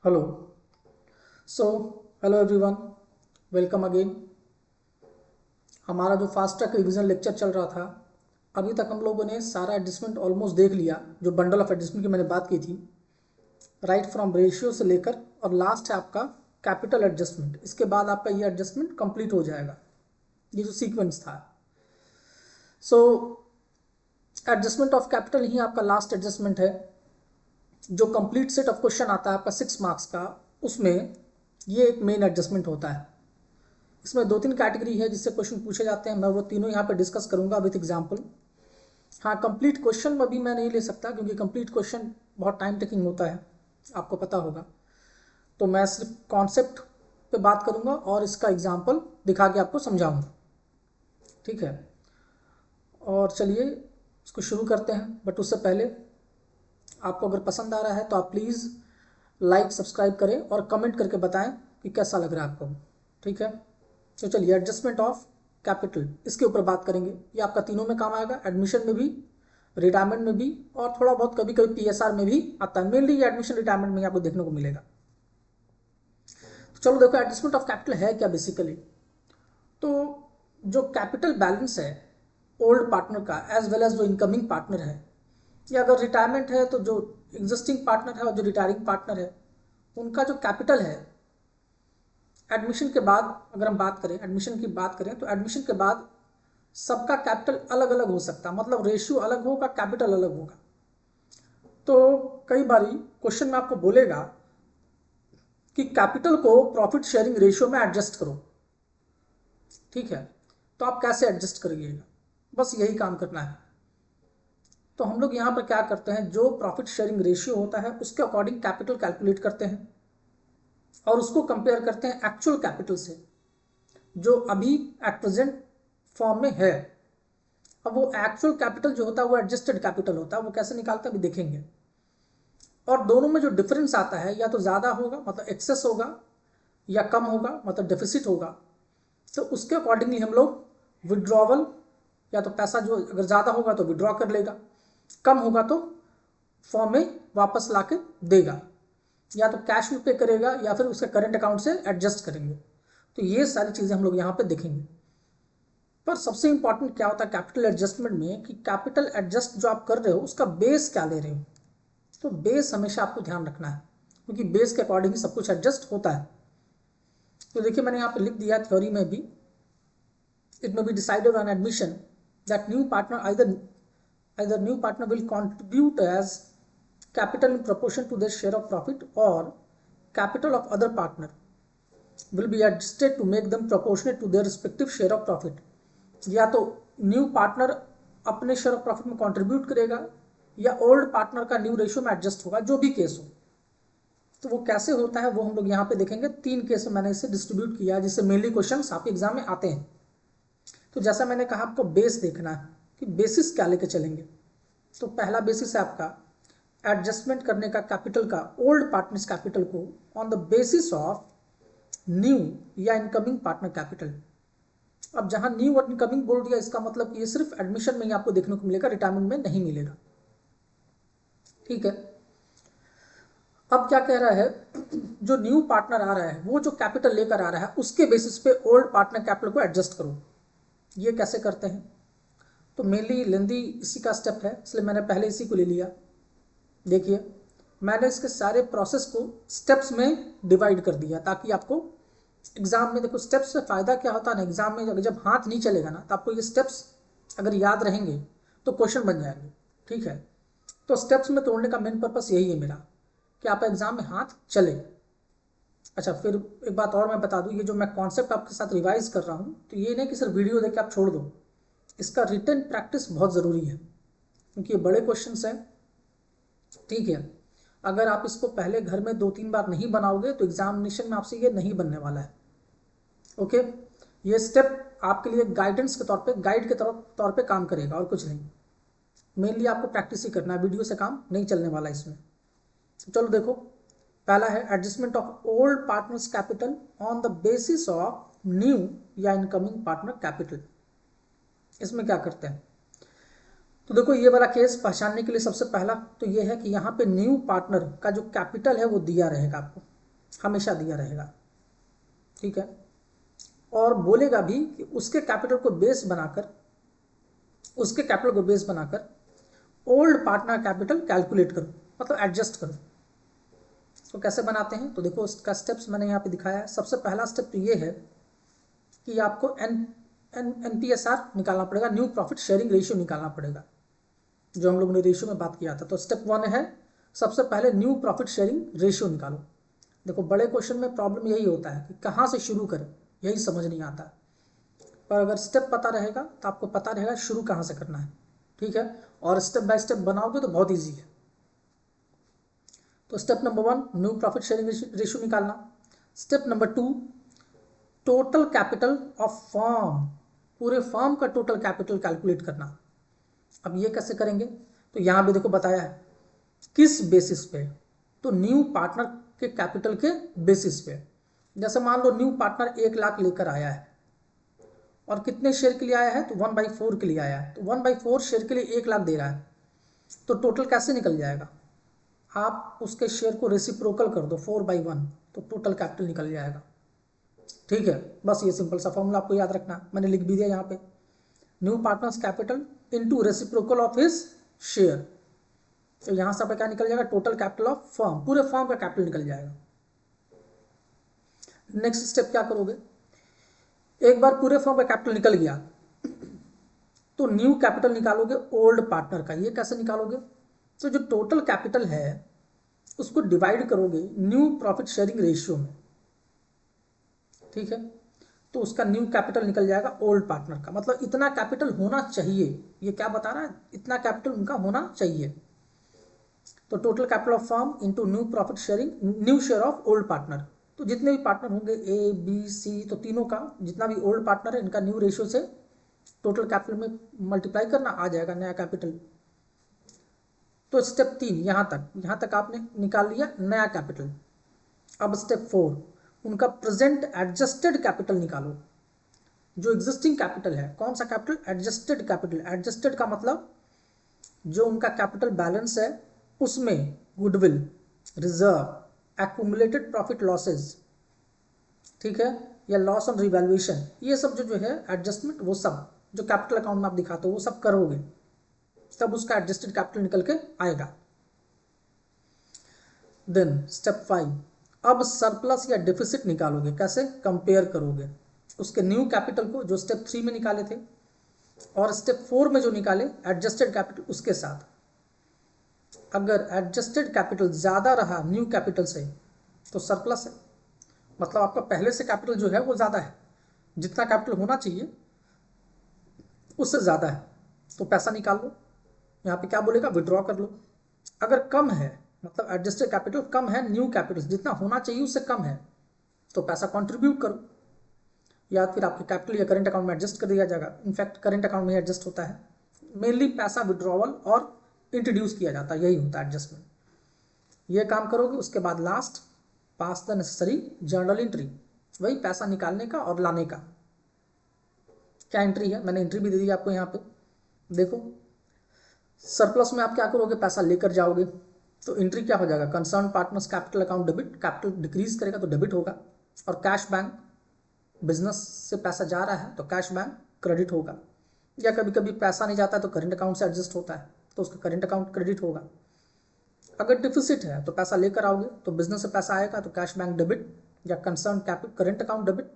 Hello. So hello everyone, welcome again. हमारा जो fast track revision lecture चल रहा था, अभी तक हम लोगों ने सारा एडजस्टमेंट ऑलमोस्ट देख लिया। जो बंडल ऑफ एडजस्टमेंट की मैंने बात की थी, राइट फ्रॉम रेशियो से लेकर, और लास्ट है आपका कैपिटल एडजस्टमेंट। इसके बाद आपका ये एडजस्टमेंट कंप्लीट हो जाएगा, ये जो सीक्वेंस था। सो एडजस्टमेंट ऑफ कैपिटल ही आपका लास्ट एडजस्टमेंट है। जो कंप्लीट सेट ऑफ क्वेश्चन आता है आपका 6 मार्क्स का, उसमें ये एक मेन एडजस्टमेंट होता है। इसमें 2-3 कैटेगरी है जिससे क्वेश्चन पूछे जाते हैं। मैं वो तीनों यहाँ पे डिस्कस करूंगा विथ एग्जांपल। हाँ, कंप्लीट क्वेश्चन में भी मैं नहीं ले सकता क्योंकि कंप्लीट क्वेश्चन बहुत टाइम टेकिंग होता है, आपको पता होगा। तो मैं सिर्फ कॉन्सेप्ट पे बात करूंगा और इसका एग्जाम्पल दिखा के आपको समझाऊंगा, ठीक है। और चलिए इसको शुरू करते हैं, बट उससे पहले आपको अगर पसंद आ रहा है तो आप प्लीज़ लाइक सब्सक्राइब करें और कमेंट करके बताएं कि कैसा लग रहा है आपको, ठीक है। तो चलिए एडजस्टमेंट ऑफ कैपिटल, इसके ऊपर बात करेंगे। ये आपका तीनों में काम आएगा, एडमिशन में भी, रिटायरमेंट में भी, और थोड़ा बहुत कभी कभी पीएसआर में भी आता है। मेनली ये एडमिशन रिटायरमेंट में आपको देखने को मिलेगा। तो चलो देखो, एडजस्टमेंट ऑफ कैपिटल है क्या बेसिकली। तो जो कैपिटल बैलेंस है ओल्ड पार्टनर का एज वेल एज जो इनकमिंग पार्टनर है, या अगर रिटायरमेंट है तो जो एग्जिस्टिंग पार्टनर है और जो रिटायरिंग पार्टनर है, उनका जो कैपिटल है एडमिशन के बाद, अगर हम बात करें एडमिशन की बात करें, तो एडमिशन के बाद सबका कैपिटल अलग अलग हो सकता है। मतलब रेशियो अलग होगा, कैपिटल अलग होगा। तो कई बारी क्वेश्चन में आपको बोलेगा कि कैपिटल को प्रॉफिट शेयरिंग रेशियो में एडजस्ट करो, ठीक है। तो आप कैसे एडजस्ट करिएगा, बस यही काम करना है। तो हम लोग यहाँ पर क्या करते हैं, जो प्रॉफिट शेयरिंग रेशियो होता है उसके अकॉर्डिंग कैपिटल कैलकुलेट करते हैं और उसको कंपेयर करते हैं एक्चुअल कैपिटल से, जो अभी एट प्रेजेंट फॉर्म में है। अब वो एक्चुअल कैपिटल जो होता है वो एडजस्टेड कैपिटल होता है, वो कैसे निकालते हैं अभी देखेंगे। और दोनों में जो डिफरेंस आता है, या तो ज़्यादा होगा मतलब एक्सेस होगा, या कम होगा मतलब डेफिसिट होगा। तो उसके अकॉर्डिंगली हम लोग विड्रॉवल, या तो पैसा जो अगर ज़्यादा होगा तो विड्रॉ कर लेगा, कम होगा तो फॉर्म में वापस ला के देगा, या तो कैश में पे करेगा या फिर उसके करंट अकाउंट से एडजस्ट करेंगे। तो ये सारी चीज़ें हम लोग यहाँ पे देखेंगे। पर सबसे इंपॉर्टेंट क्या होता है कैपिटल एडजस्टमेंट में, कि कैपिटल एडजस्ट जो आप कर रहे हो उसका बेस क्या ले रहे हो। तो बेस हमेशा आपको ध्यान रखना है, क्योंकि बेस के अकॉर्डिंग ही सब कुछ एडजस्ट होता है। तो देखिए मैंने यहाँ पे लिख दिया थ्योरी में भी, it may be decided on admission that new partner either new partner will contribute as capital in proportion to their share of profit, or capital of other partner will be adjusted to make them proportionate to their respective share of profit। या तो new partner अपने share of profit में contribute करेगा, या old partner का new ratio में adjust होगा, जो भी केस हो। तो वो कैसे होता है वो हम लोग यहाँ पे देखेंगे। 3 केस में मैंने इसे डिस्ट्रीब्यूट किया जिससे मेनली क्वेश्चन आपके एग्जाम में आते हैं। तो जैसा मैंने कहा, आपको बेस देखना है कि बेसिस क्या लेके चलेंगे। तो पहला बेसिस है आपका एडजस्टमेंट करने का कैपिटल का, ओल्ड पार्टनर्स कैपिटल को on the basis of new या इनकमिंग पार्टनर कैपिटल। अब जहां न्यू और इनकमिंग बोल दिया, इसका मतलब कि ये सिर्फ एडमिशन में ही आपको देखने को मिलेगा, रिटायरमेंट में नहीं मिलेगा, ठीक है। अब क्या कह रहा है, जो न्यू पार्टनर आ रहा है वो जो कैपिटल लेकर आ रहा है उसके बेसिस पे ओल्ड पार्टनर कैपिटल को एडजस्ट करो। ये कैसे करते हैं, तो मेनली लेंदी इसी का स्टेप है, इसलिए मैंने पहले इसी को ले लिया। देखिए मैंने इसके सारे प्रोसेस को स्टेप्स में डिवाइड कर दिया, ताकि आपको एग्जाम में, देखो स्टेप्स से फायदा क्या होता है ना, एग्जाम में जब हाथ नहीं चलेगा ना, तो आपको ये स्टेप्स अगर याद रहेंगे तो क्वेश्चन बन जाएंगे, ठीक है। तो स्टेप्स में तोड़ने का मेन पर्पस यही है मेरा, कि आप एग्जाम में हाथ चले। अच्छा, फिर एक बात और मैं बता दूं, ये जो मैं कॉन्सेप्ट आपके साथ रिवाइज कर रहा हूँ, तो ये नहीं कि सिर्फ वीडियो देख के आप छोड़ दो, इसका रिटन प्रैक्टिस बहुत ज़रूरी है, क्योंकि ये बड़े क्वेश्चंस हैं, ठीक है। अगर आप इसको पहले घर में 2-3 बार नहीं बनाओगे तो एग्जामिनेशन में आपसे ये नहीं बनने वाला है, ओके। ये स्टेप आपके लिए गाइडेंस के तौर पे, गाइड के तौर पे काम करेगा और कुछ नहीं। मेनली आपको प्रैक्टिस ही करना है, वीडियो से काम नहीं चलने वाला इसमें। चलो देखो, पहला है adjustment of old partners capital on the basis of new या इनकमिंग पार्टनर कैपिटल। इसमें क्या करते हैं, तो देखो ये वाला केस पहचानने के लिए सबसे पहला तो ये है कि यहाँ पे न्यू पार्टनर का जो कैपिटल है वो दिया रहेगा आपको, हमेशा दिया रहेगा, ठीक है। और बोलेगा भी कि उसके कैपिटल को बेस बनाकर ओल्ड पार्टनर कैपिटल कैलकुलेट करो, मतलब एडजस्ट करो। तो कैसे बनाते हैं, तो देखो उसका स्टेप्स मैंने यहाँ पे दिखाया है। सबसे पहला स्टेप तो ये है कि आपको NPSR निकालना पड़ेगा, न्यू प्रॉफिट शेयरिंग रेशियो निकालना पड़ेगा, जो हम लोगों ने रेशियो में बात किया था। तो स्टेप 1 है, सबसे पहले न्यू प्रॉफिट शेयरिंग रेशियो निकालो। देखो बड़े क्वेश्चन में प्रॉब्लम यही होता है कि कहाँ से शुरू करें, यही समझ नहीं आता। पर अगर स्टेप पता रहेगा तो आपको पता रहेगा शुरू कहाँ से करना है, ठीक है। और स्टेप बाय स्टेप बनाओगे तो बहुत ईजी है। तो step number 1 new profit sharing ratio निकालना। Step number 2 total capital of firm, पूरे फर्म का टोटल कैपिटल कैलकुलेट करना। अब ये कैसे करेंगे, तो यहाँ भी देखो बताया है किस बेसिस पे, तो न्यू पार्टनर के कैपिटल के बेसिस पे। जैसे मान लो न्यू पार्टनर 1 लाख लेकर आया है और कितने शेयर के लिए आया है, तो 1/4 के लिए आया है, तो 1/4 शेयर के लिए 1 लाख दे रहा है, तो टोटल कैसे निकल जाएगा, आप उसके शेयर को रेसिप्रोकल कर दो 4/1, तो टोटल कैपिटल निकल जाएगा, ठीक है। बस ये सिंपल सा फॉर्मूला आपको याद रखना, मैंने लिख भी दिया यहाँ पे, new partners capital into reciprocal of his share. तो यहां से आपका क्या निकल जाएगा, टोटल कैपिटल ऑफ फर्म, पूरे फर्म का कैपिटल निकल जाएगा। नेक्स्ट स्टेप क्या करोगे, एक बार पूरे फर्म का कैपिटल निकल गया तो न्यू कैपिटल निकालोगे ओल्ड पार्टनर का। ये कैसे निकालोगे, तो जो टोटल कैपिटल है उसको डिवाइड करोगे न्यू प्रॉफिट शेयरिंग रेशियो में, ठीक है। तो उसका न्यू कैपिटल निकल जाएगा ओल्ड पार्टनर का, मतलब इतना कैपिटल होना चाहिए, ये क्या बता रहा है, इतना कैपिटल उनका होना चाहिए। तो total capital of firm into new profit sharing, new share of old partner. तो जितने भी पार्टनर होंगे A, B, C, तो तीनों का जितना भी ओल्ड पार्टनर है इनका न्यू रेशियो से टोटल कैपिटल में मल्टीप्लाई करना, आ जाएगा नया कैपिटल। तो स्टेप 3 यहाँ तक आपने निकाल लिया नया कैपिटल। अब स्टेप 4 उनका प्रेजेंट एडजस्टेड कैपिटल निकालो। जो एग्जिस्टिंग कैपिटल है, कौन सा कैपिटल, एडजस्टेड कैपिटल। एडजस्टेड का मतलब जो उनका कैपिटल बैलेंस है उसमें goodwill, reserve, accumulated profit losses, ठीक है, या लॉस ऑन रिवैल्यूएशन, ये सब जो है एडजस्टमेंट, वो सब जो कैपिटल अकाउंट में आप दिखाते हो वो सब करोगे, तब उसका एडजस्टेड कैपिटल निकल के आएगा। देन स्टेप 5 अब सरप्लस या डिफिसिट निकालोगे, कैसे, कंपेयर करोगे उसके न्यू कैपिटल को जो स्टेप 3 में निकाले थे और स्टेप 4 में जो निकाले एडजस्टेड कैपिटल उसके साथ। अगर एडजस्टेड कैपिटल ज़्यादा रहा न्यू कैपिटल से तो सरप्लस है, मतलब आपका पहले से कैपिटल जो है वो ज़्यादा है, जितना कैपिटल होना चाहिए उससे ज़्यादा है, तो पैसा निकाल लो। यहाँ पे क्या बोलेगा, विड्रॉ कर लो। अगर कम है, मतलब एडजस्टेड कैपिटल कम है न्यू कैपिटल जितना होना चाहिए उससे कम है, तो पैसा कंट्रीब्यूट करो, या फिर आपके कैपिटल या करंट अकाउंट में एडजस्ट कर दिया जाएगा। इनफैक्ट करंट अकाउंट में एडजस्ट होता है, मेनली पैसा विड्रॉवल और इंट्रोड्यूस किया जाता है, यही होता है एडजस्टमेंट। ये काम करोगे, उसके बाद last pass the necessary journal entry, वही पैसा निकालने का और लाने का। क्या एंट्री है, मैंने एंट्री भी दे दी आपको यहाँ पे। देखो सरप्लस में आप क्या करोगे, पैसा लेकर जाओगे, तो एंट्री क्या हो जाएगा, concern partners capital account debit, capital decrease करेगा तो डेबिट होगा। और कैश बैंक, बिजनेस से पैसा जा रहा है तो कैश बैंक क्रेडिट होगा, या कभी कभी पैसा नहीं जाता है तो करंट अकाउंट से एडजस्ट होता है तो उसका करंट अकाउंट क्रेडिट होगा। अगर डिफिसिट है तो पैसा लेकर आओगे तो बिजनेस से पैसा आएगा तो कैश बैंक डेबिट या concern capital current account debit,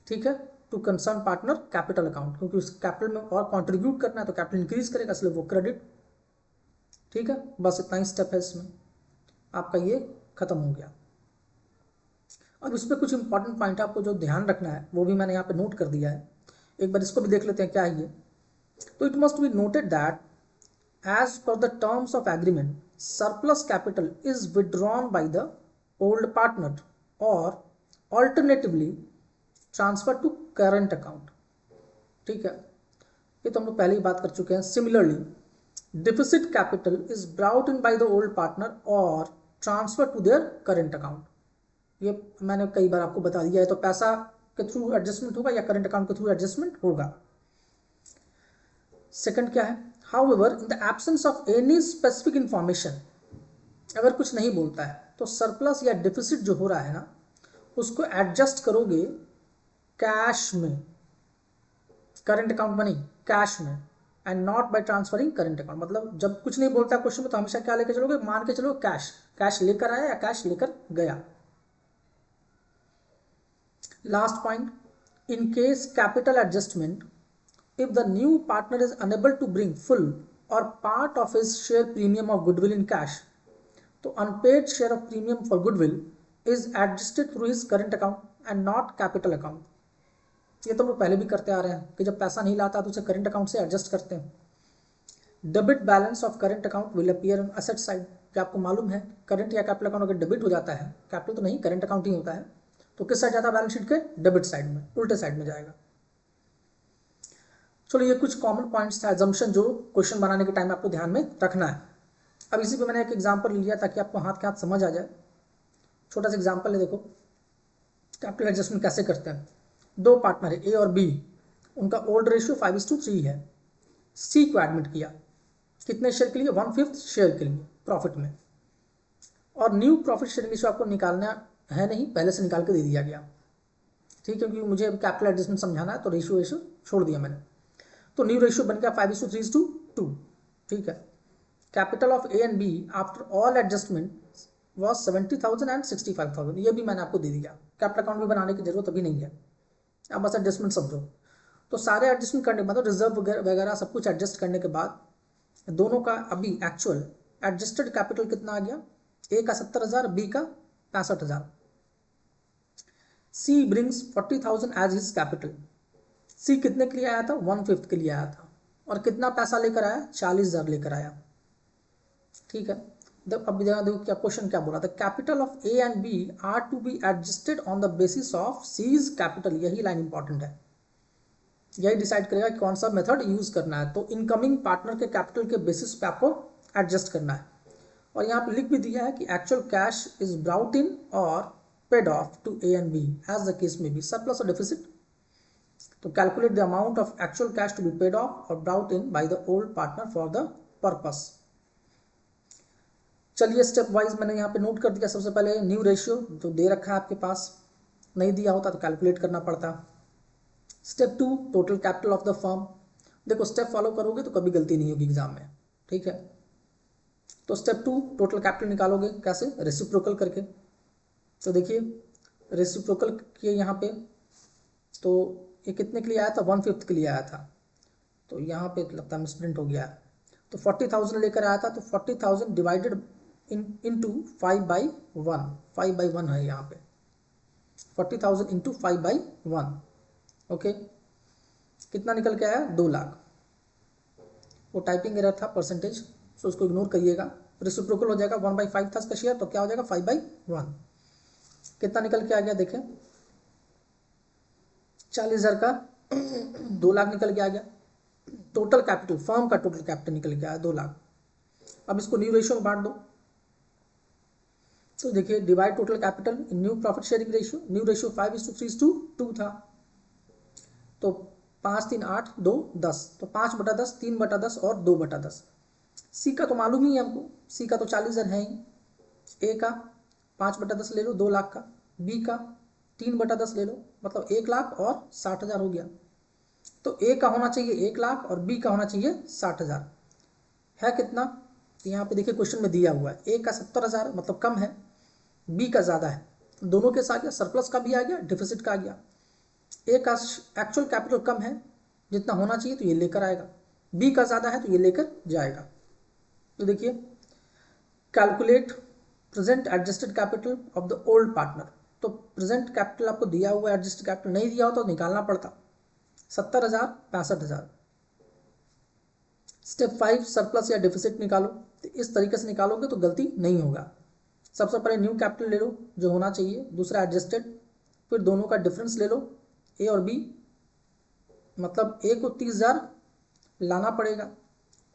ठीक है, to concern partner capital account, क्योंकि उस कैपिटल में और कंट्रीब्यूट करना है तो कैपिटल इंक्रीज करेगा इसलिए वो क्रेडिट, ठीक है। बस इतना ही स्टेप है इसमें, आपका ये खत्म हो गया। अब इस पर कुछ इंपॉर्टेंट पॉइंट आपको जो ध्यान रखना है वो भी मैंने यहाँ पे नोट कर दिया है, एक बार इसको भी देख लेते हैं क्या है ये। तो it must be noted that as per the terms of agreement surplus capital is withdrawn by the old partner और alternatively transfer to current account, ठीक है, ये तो हम लोग पहले ही बात कर चुके हैं। Similarly deficit capital is brought in by the old partner और transfer to their current account, ये मैंने कई बार आपको बता दिया है। तो पैसा के थ्रू एडजस्टमेंट होगा या करंट अकाउंट के थ्रू एडजस्टमेंट होगा। सेकंड क्या है, however in the absence of any specific information, अगर कुछ नहीं बोलता है तो सरप्लस या डिफिसिट जो हो रहा है ना उसको एडजस्ट करोगे कैश में, करंट अकाउंट में नहीं, कैश में, and not by transferring current account. मतलब जब कुछ नहीं बोलता क्वेश्चन में तो हमेशा क्या लेकर चलोगे, मान के चलो कैश, कैश लेकर आया या कैश लेकर गया। Last point, in case capital adjustment, if the new partner is unable to bring full or part of his share premium of goodwill in cash, तो unpaid share of premium for goodwill is adjusted through his current account and not capital account। ये तो हम लोग पहले भी करते आ रहे हैं कि जब पैसा नहीं लाता तो उसे करंट अकाउंट से एडजस्ट करते हैं। Debit balance of current account will appear on asset side. क्या आपको मालूम है करंट या कैपिटल अकाउंट अगर डेबिट हो जाता है, कैपिटल तो नहीं करंट अकाउंट ही होता है, तो किस साइड जाता है बैलेंस शीट के, डेबिट साइड में, उल्टे साइड में जाएगा। चलो ये कुछ कॉमन पॉइंट्स था, एजम्पशन जो क्वेश्चन बनाने के टाइम आपको ध्यान में रखना है। अब इसी पे मैंने एक एग्जांपल लिया ताकि आपको हाथ के हाथ समझ आ जाए। छोटा सा एग्जांपल है, देखो कैपिटल एडजस्टमेंट कैसे करते हैं। दो पार्टनर है ए और बी, उनका ओल्ड रेशियो 5:3 है। सी को एडमिट किया कितने शेयर के लिए, 1/5 शेयर के लिए प्रॉफिट में, और न्यू प्रॉफिट शेयरिंग रेशियो आपको निकालना है नहीं, पहले से निकाल के दे दिया गया, ठीक है, क्योंकि मुझे कैपिटल एडजस्टमेंट समझाना है तो रेशियो छोड़ दिया मैंने। तो न्यू रेशियो बन गया 5:3:2, ठीक है। Capital of A and B after all adjustment was 70,000 and 65,000, ये भी मैंने आपको दे दिया, कैपिटल अकाउंट भी बनाने की जरूरत अभी नहीं है, अब बस एडजस्टमेंट समझो। तो सारे एडजस्टमेंट करने के बाद, रिजर्व वगैरह सब कुछ एडजस्ट करने के बाद, दोनों का अभी एक्चुअल एडजस्टेड कैपिटल कितना आ गया, ए का 70,000, बी का 65,000। सी ब्रिंग्स 40,000 एज हिज कैपिटल। सी कितने के लिए आया था, 1/5 के लिए आया था, और कितना पैसा लेकर आया, 40,000 लेकर आया, ठीक है। अब देखो क्या क्वेश्चन क्या बोला था, capital of A and B are to be adjusted on the basis of C's capital. यही लाइन इंपॉर्टेंट है, यही डिसाइड करेगा कि कौन सा मेथड यूज करना है। तो इनकमिंग पार्टनर के कैपिटल के बेसिस पे आपको एडजस्ट करना है। और यहाँ पे लिख भी दिया है कि actual cash is brought in और paid off to A and B as the case may be, surplus और डेफिसिट। तो calculate the amount of actual cash to be paid off और brought in by the old partner for the purpose. चलिए step wise मैंने यहाँ पे note कर दिया। सबसे पहले न्यू रेशियो जो दे रखा है आपके पास, नहीं दिया होता तो कैलकुलेट करना पड़ता। Step 2, total capital of the firm. देखो स्टेप फॉलो करोगे तो कभी गलती नहीं होगी एग्जाम में, ठीक है। तो स्टेप 2, टोटल कैपिटल निकालोगे कैसे, रेसिप्रोकल करके। तो देखिए रेसिप्रोकल किए यहाँ पे, तो ये कितने के लिए आया था, 1/5 के लिए आया था, तो यहाँ पे लगता है मिसप्रिंट हो गया है। तो 40,000 लेकर आया था, तो 40,000 डिवाइडेड इंटू 5/1, 5/1 है यहाँ पे, 40,000 इंटू 5/1, ओके। कितना निकल के आया, 2 लाख। वो टाइपिंग एरर था परसेंटेज, तो उसको इग्नोर करिएगा। रेसिप्रोकल हो जाएगा, 1/5 था इसका शेयर, तो क्या हो जाएगा 5/1। कितना निकल के आ गया, देखें 40,000 का 2 लाख निकल के आ गया। टोटल कैपिटल, फर्म का टोटल कैपिटल निकल के आया 2 लाख। अब इसको न्यू रेशियो में बांट दो। तो देखिए divide total capital in new profit sharing ratio. New ratio 5:3:2 था, तो 5, 3, 8, 2, 10, तो 5/10, 3/10 और 2/10। सी का तो मालूम ही है हमको, सी का तो 40,000 है ही। ए का 5/10 ले लो, 2 लाख का। बी का 3/10 ले लो, मतलब 1 लाख और 60,000 हो गया। तो ए का होना चाहिए 1 लाख और बी का होना चाहिए 60,000। है कितना, तो यहाँ पे देखिए क्वेश्चन में दिया हुआ है, ए का 70,000 मतलब कम है, बी का ज़्यादा है, दोनों के साथ सरप्लस का भी आ गया, डिफिसिट का आ गया। ए का एक्चुअल कैपिटल कम है, जितना होना चाहिए तो ये लेकर आएगा, बी का ज़्यादा है तो ये लेकर जाएगा। तो देखिए calculate present adjusted capital of the old partner. तो प्रेजेंट कैपिटल आपको दिया हुआ है, एडजस्टेड कैपिटल नहीं दिया हो तो निकालना पड़ता, 70,000, 65,000। स्टेप 5, सरप्लस या डिफिसिट निकालो। तो इस तरीके से निकालोगे तो गलती नहीं होगा। सबसे पहले न्यू कैपिटल ले लो जो होना चाहिए, दूसरा एडजस्टेड, फिर दोनों का डिफरेंस ले लो ए और बी, मतलब ए को 30,000 लाना पड़ेगा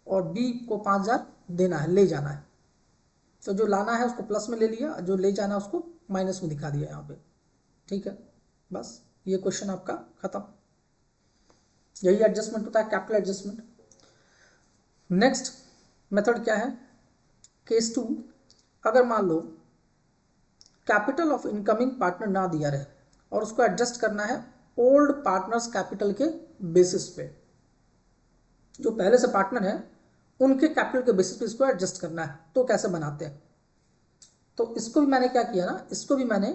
और बी को 5,000 देना है, ले जाना है। तो जो लाना है उसको प्लस में ले लिया, जो ले जाना है उसको माइनस में दिखा दिया यहाँ पे, ठीक है। बस ये क्वेश्चन आपका खत्म। यही एडजस्टमेंट होता है, कैपिटल एडजस्टमेंट। नेक्स्ट मेथड क्या है, केस 2। अगर मान लो कैपिटल ऑफ इनकमिंग पार्टनर ना दिया रहे और उसको एडजस्ट करना है ओल्ड पार्टनर्स कैपिटल के बेसिस पे। जो पहले से पार्टनर है उनके कैपिटल के बेसिस पे इसको एडजस्ट करना है। तो कैसे बनाते हैं, तो इसको भी मैंने क्या किया ना, इसको भी मैंने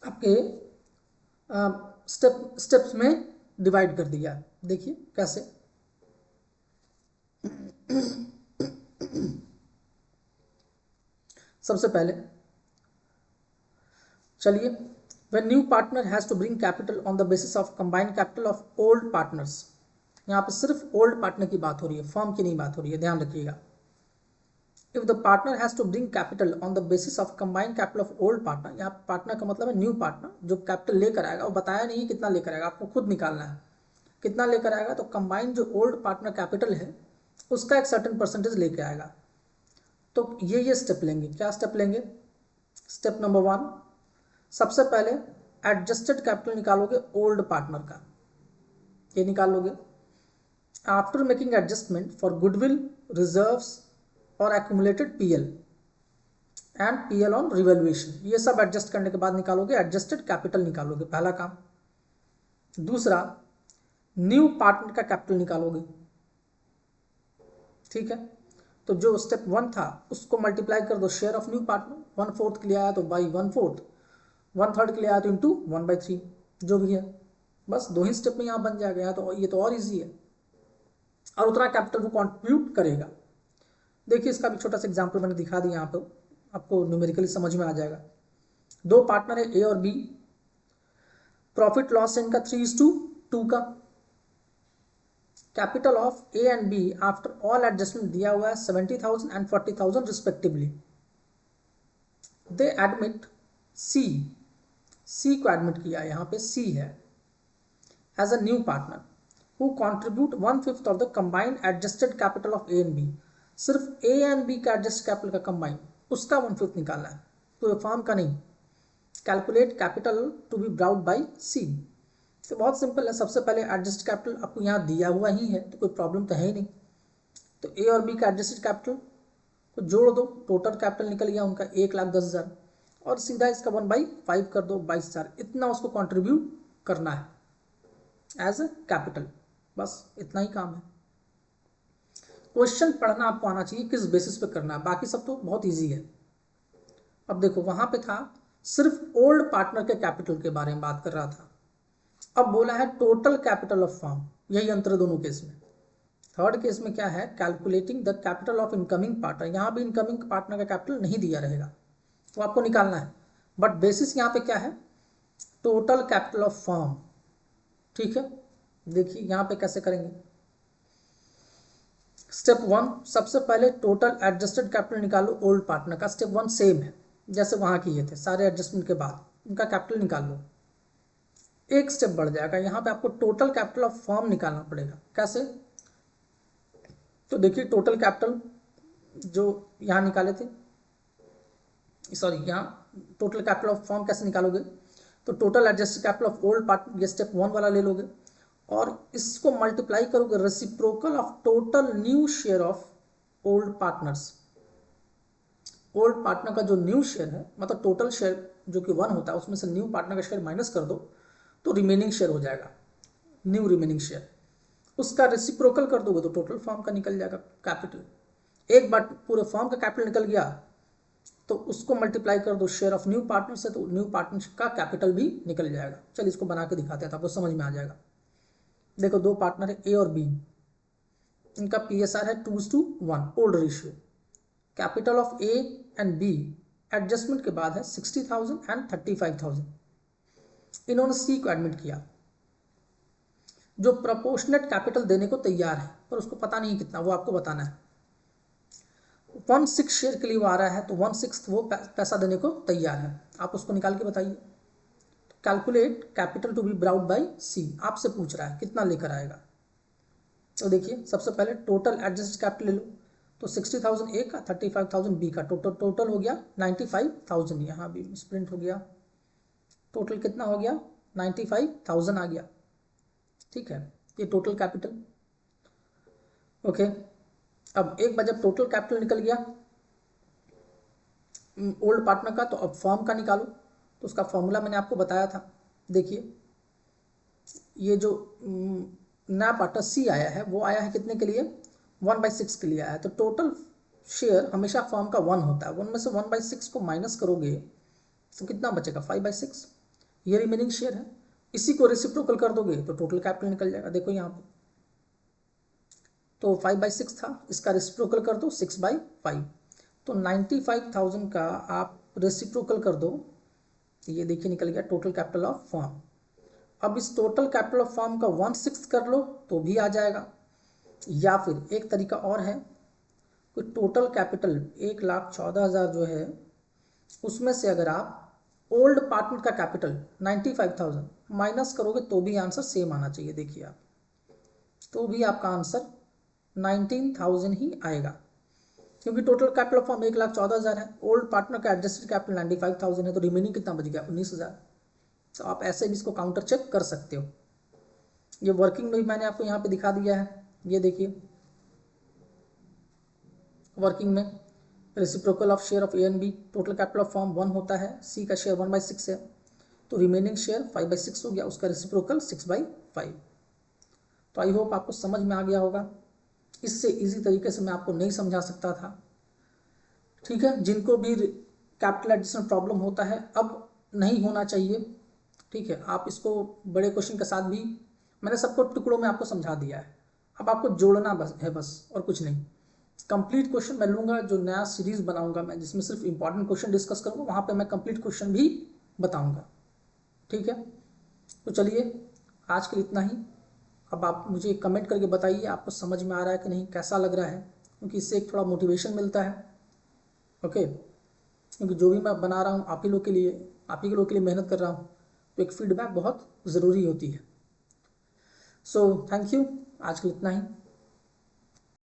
आपके स्टेप्स में डिवाइड कर दिया। देखिए कैसे। सबसे पहले चलिए, when new partner has to bring capital on the basis of combined capital of old partners, यहाँ पे सिर्फ ओल्ड पार्टनर की बात हो रही है, फर्म की नहीं बात हो रही है, ध्यान रखिएगा। If the partner has to bring capital on the basis of combined capital of old partner, यहाँ पार्टनर का मतलब है न्यू पार्टनर, जो कैपिटल लेकर आएगा वो बताया नहीं है कितना लेकर आएगा, आपको खुद निकालना है कितना लेकर आएगा। तो कंबाइंड जो ओल्ड पार्टनर कैपिटल है उसका एक सर्टेन परसेंटेज लेके आएगा। तो ये स्टेप लेंगे। क्या स्टेप लेंगे? स्टेप नंबर 1, सबसे पहले एडजस्टेड कैपिटल निकालोगे ओल्ड पार्टनर का, ये निकाल लोगे। After making adjustment for goodwill, reserves और accumulated PL and PL on revaluation, ये सब एडजस्ट करने के बाद निकालोगे एडजस्टेड कैपिटल निकालोगे, पहला काम। दूसरा, न्यू पार्टनर का कैपिटल निकालोगे, ठीक है। तो जो स्टेप 1 था उसको मल्टीप्लाई कर दो शेयर ऑफ न्यू पार्टनर, 1/4 के लिए आया तो बाई 1/4, 1/3 के लिए आया तो इंटू 1/3, जो भी है। बस 2 ही स्टेप में यहाँ बन जाएगा। यहाँ तो ये तो और इजी है, और उतना कैपिटल वो कॉन्ट्रीब्यूट करेगा। देखिए इसका भी छोटा सा एग्जाम्पल मैंने दिखा दिया, यहाँ पे आपको न्यूमेरिकली समझ में आ जाएगा। 2 पार्टनर है ए और बी, प्रॉफिट लॉस है इनका 3:2 का। Capital of A and B after all adjustment दिया हुआ है 70,000 and 40,000 respectively. They admit C को एडमिट किया, यहाँ पे सी है as a new partner who contribute 1/5 of the combined adjusted capital of A and B. सिर्फ ए एंड बी का एडजस्ट कैपिटल का कंबाइंड, उसका 1/5 निकालना है, तो फर्म का नहीं। Calculate capital to be brought by C. तो बहुत सिंपल है, सबसे पहले एडजस्ट कैपिटल आपको यहाँ दिया हुआ ही है तो कोई प्रॉब्लम तो है ही नहीं। तो ए और बी का एडजस्टेड कैपिटल को जोड़ दो, टोटल कैपिटल निकल गया उनका 1,10,000, और सीधा इसका 1/5 कर दो, 22,000। इतना उसको कॉन्ट्रीब्यूट करना है एज ए कैपिटल, बस इतना ही काम है। क्वेश्चन पढ़ना आपको आना चाहिए किस बेसिस पे करना है, बाकी सब तो बहुत इजी है। अब देखो वहां पे था सिर्फ ओल्ड पार्टनर के कैपिटल के बारे में बात कर रहा था, अब बोला है टोटल कैपिटल ऑफ फर्म। यही अंतर है दोनों केस में। थर्ड केस में क्या है, calculating the capital of incoming partner. यहाँ भी इनकमिंग पार्टनर का कैपिटल नहीं दिया रहेगा, तो आपको निकालना है, बट बेसिस यहाँ पे क्या है, टोटल कैपिटल ऑफ फर्म, ठीक है। देखिए यहाँ पे कैसे करेंगे। स्टेप 1, सबसे पहले टोटल एडजस्टेड कैपिटल निकालो ओल्ड पार्टनर का। स्टेप 1 सेम है जैसे वहां किए थे, सारे एडजस्टमेंट के बाद उनका कैपिटल निकाल लो। एक स्टेप बढ़ जाएगा, यहाँ पे आपको टोटल कैपिटल ऑफ फर्म निकालना पड़ेगा। कैसे? तो देखिए टोटल कैपिटल जो यहाँ निकाले थे, सॉरी यहाँ टोटल कैपिटल ऑफ फर्म कैसे निकालोगे, तो total adjusted capital of old partner, ये स्टेप 1 वाला ले लोगे और इसको मल्टीप्लाई करोगे reciprocal of total new share of old partners. Old partner का जो न्यू शेयर है, मतलब टोटल शेयर जो कि 1 होता है उसमें से न्यू पार्टनर का शेयर माइनस कर दो तो रिमेनिंग शेयर हो जाएगा, न्यू रिमेनिंग शेयर। उसका रेसिप्रोकल कर दोगे तो टोटल फर्म का निकल जाएगा कैपिटल। एक बार पूरे फर्म का कैपिटल निकल गया तो उसको मल्टीप्लाई कर दो शेयर ऑफ न्यू पार्टनर से, तो न्यू पार्टनर का कैपिटल भी निकल जाएगा। चलिए इसको बना के दिखाते हैं तो आपको समझ में आ जाएगा। देखो 2 पार्टनर है ए और बी, इनका PSR है 2:1 old ratio. Capital of A and B adjustment के बाद है 60,000 एंड 35,000। इन्होंने सी को एडमिट किया जो प्रोपोर्शनेट कैपिटल देने को तैयार है, पर उसको पता नहीं कितना, वो आपको बताना है। 1/6 शेयर के लिए वो आ रहा है तो 1/6 वो पैसा देने को तैयार है, आप उसको निकाल के बताइए। Calculate capital to be brought by C, आपसे पूछ रहा है कितना लेकर आएगा। तो देखिए सबसे पहले टोटल एडजस्ट कैपिटल ले लो, तो 60,000 ए का, 35,000 बी का, टोटल हो गया 95,000। यहाँ भी मिसप्रिंट हो गया, टोटल कितना हो गया 95,000 आ गया, ठीक है। ये टोटल कैपिटल, ओके। अब एक बार जब टोटल कैपिटल निकल गया ओल्ड पार्टनर का, तो अब फर्म का निकालो। तो उसका फॉर्मूला मैंने आपको बताया था। देखिए ये जो नया पार्टनर सी आया है वो आया है कितने के लिए, 1/6 के लिए आया है। तो टोटल शेयर हमेशा फर्म का 1 होता है। 1 में से 1/6 को माइनस करोगे तो कितना बचेगा, 5/6। ये रिमेनिंग शेयर है। इसी को रेसिप्रोकल कर दोगे तो टोटल कैपिटल निकल जाएगा। देखो यहाँ पे तो 5/6 था, इसका रेसिप्रोकल कर दो 6/5। तो 95,000 का आप रेसिप्रोकल कर दो, ये देखिए निकल गया टोटल कैपिटल ऑफ फर्म। अब इस टोटल कैपिटल ऑफ फर्म का 1/6 कर लो तो भी आ जाएगा। या फिर एक तरीका और है, कोई टोटल कैपिटल 1,14,000 जो है उसमें से अगर आप ओल्ड पार्टनर का कैपिटल 95,000 माइनस करोगे तो भी आंसर सेम आना चाहिए। देखिए आप, तो भी आपका आंसर 19,000 ही आएगा, क्योंकि टोटल कैपिटल ऑफ फर्म 1,14,000 है, ओल्ड पार्टनर का एडजस्टेड कैपिटल 95,000 है, तो रिमेनिंग कितना बच गया, 19,000। तो आप ऐसे भी इसको काउंटर चेक कर सकते हो। ये वर्किंग में भी मैंने आपको यहाँ पे दिखा दिया है। ये देखिए वर्किंग में reciprocal of share of A and B, total capital of firm 1 होता है, सी का शेयर 1/6 है, तो रिमेनिंग शेयर 5/6 हो गया, उसका रेसिप्रोकल 6/5। तो आई होप आपको समझ में आ गया होगा। इससे इजी तरीके से मैं आपको नहीं समझा सकता था। ठीक है, जिनको भी कैपिटल एडिशन प्रॉब्लम होता है अब नहीं होना चाहिए। ठीक है, आप इसको बड़े क्वेश्चन के साथ भी मैंने सबको टुकड़ों में आपको समझा दिया है। अब आपको जोड़ना बस और कुछ नहीं। कंप्लीट क्वेश्चन मैं लूँगा, जो नया सीरीज बनाऊंगा मैं जिसमें सिर्फ इंपॉर्टेंट क्वेश्चन डिस्कस करूँगा, वहाँ पे मैं कंप्लीट क्वेश्चन भी बताऊँगा। ठीक है, तो चलिए आज के लिए इतना ही। अब आप मुझे कमेंट करके बताइए आपको समझ में आ रहा है कि नहीं, कैसा लग रहा है, क्योंकि इससे एक थोड़ा मोटिवेशन मिलता है। ओके, क्योंकि जो भी मैं बना रहा हूँ आप ही लोग के लिए, आप ही के लोग के लिए मेहनत कर रहा हूँ, तो एक फीडबैक बहुत ज़रूरी होती है। सो थैंक यू, आज के लिए इतना ही।